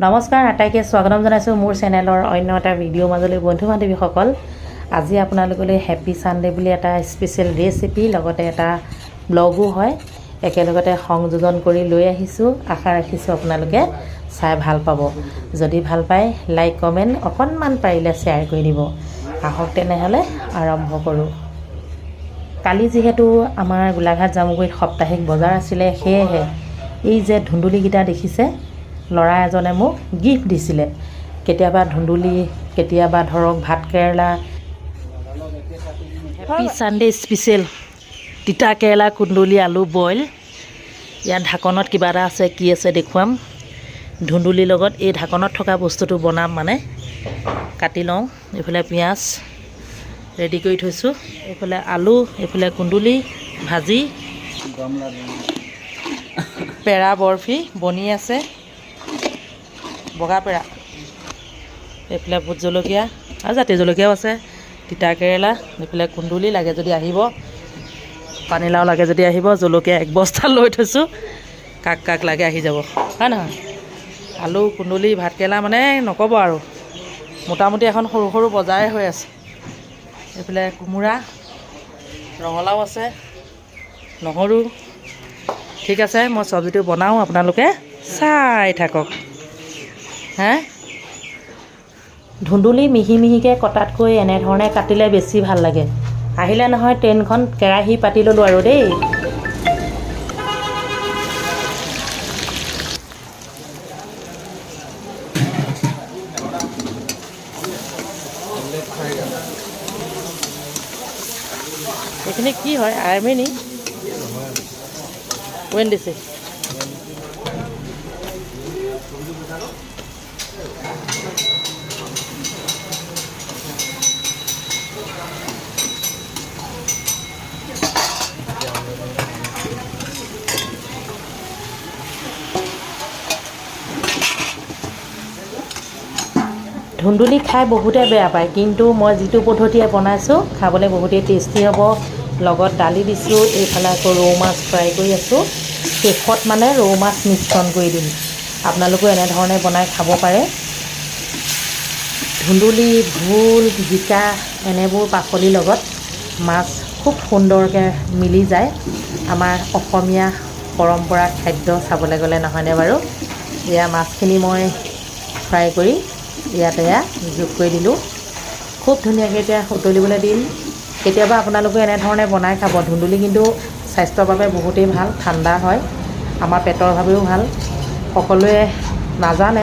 নমস্কাৰ, আটাইকে স্বাগতম জনাইছোঁ মোৰ চেনেলৰ অন্য এটা ভিডিঅ' মাজলৈ বন্ধু বান্ধৱীসকল। আজি আপোনালোকলৈ হেপী ছানডে বুলি এটা স্পেচিয়েল ৰেচিপি লগতে এটা ব্লগো হয় একেলগতে সংযোজন কৰি লৈ আহিছোঁ। আশা ৰাখিছোঁ আপোনালোকে চাই ভাল পাব। যদি ভাল পায় লাইক কমেণ্ট অকণমান পাৰিলে শ্বেয়াৰ কৰি দিব। আহক তেনেহ'লে আৰম্ভ কৰোঁ। কালি যিহেতু আমাৰ গোলাঘাট জামুগুৰিত সাপ্তাহিক বজাৰ আছিলে, সেয়েহে এই যে ধুন্দুলিকেইটা দেখিছে, ল'ৰা এজনে মোক গিফ্ট দিছিলে। কেতিয়াবা ধুন্দুলি, কেতিয়াবা ধৰক ভাত কেৰেলা। হেপী ছানডে স্পেচিয়েল তিতা কেৰেলা, কুন্দুলি, আলু বইল। ইয়াত ঢাকনত কিবা এটা আছে, কি আছে দেখুৱাম। ধুন্দুলিৰ লগত এই ঢাকনত থকা বস্তুটো বনাম, মানে কাটি লওঁ। এইফালে পিঁয়াজ ৰেডি কৰি থৈছোঁ, এইফালে আলু, এইফালে কুন্দুলি ভাজি, পেৰা বৰফি বনি আছে, বগা পেৰা, এইফালে ভোট জলকীয়া আৰু জাতি জলকীয়াও আছে, তিতা কেৰেলা, এইফালে কুন্দুলি লাগে যদি আহিব, পানীলাও লাগে যদি আহিব, জলকীয়া এক বস্তা লৈ থৈছোঁ, কাক কাক লাগে আহি যাব, হয় নহয়। আলু, কুন্দুলি, ভাত কেৰেলা মানে নক'ব আৰু, মোটামুটি এখন সৰু সৰু বজাৰে হৈ আছে। এইফালে কোমোৰা, ৰঙালাও আছে, নহৰু। ঠিক আছে, মই চব্জিটো বনাওঁ, আপোনালোকে চাই থাকক। ধুন্দুলি মিহি মিহিকৈ কটাতকৈ এনেধৰণে কাটিলে বেছি ভাল লাগে। আহিলে নহয় ট্ৰেইনখন, কেৰাহী পাতি ল'লোঁ আৰু দেই। এইখিনি কি হয়, আৰ্মি নি ৱেন দিছে। ধুন্দুলি খাই বহুতে বেয়া পায়, কিন্তু মই যিটো পদ্ধতিৰে বনাইছোঁ খাবলৈ বহুতেই টেষ্টি হ'ব। লগত দালি দিছোঁ, এইফালে আকৌ ৰৌ মাছ ফ্ৰাই কৰি আছোঁ। শেষত মানে ৰৌ মাছ মিশ্ৰণ কৰি দিম। আপোনালোকেও এনেধৰণে বনাই খাব পাৰে। ধুন্দুলি, ভোল, জিকা এনেবোৰ পাচলিৰ লগত মাছ খুব সুন্দৰকৈ মিলি যায়। আমাৰ অসমীয়া পৰম্পৰা খাদ্য চাবলৈ গ'লে, নহয়নে বাৰু। এয়া মাছখিনি মই ফ্ৰাই কৰি ইয়াত যোগ কৰি দিলোঁ। খুব ধুনীয়াকৈ এতিয়া উতলিবলৈ দিম। কেতিয়াবা আপোনালোকে এনেধৰণে বনাই খাব। ধুন্দুলি কিন্তু স্বাস্থ্যৰ বাবে বহুতেই ভাল, ঠাণ্ডা হয়, আমাৰ পেটৰ বাবেও ভাল। সকলোৱে নাজানে।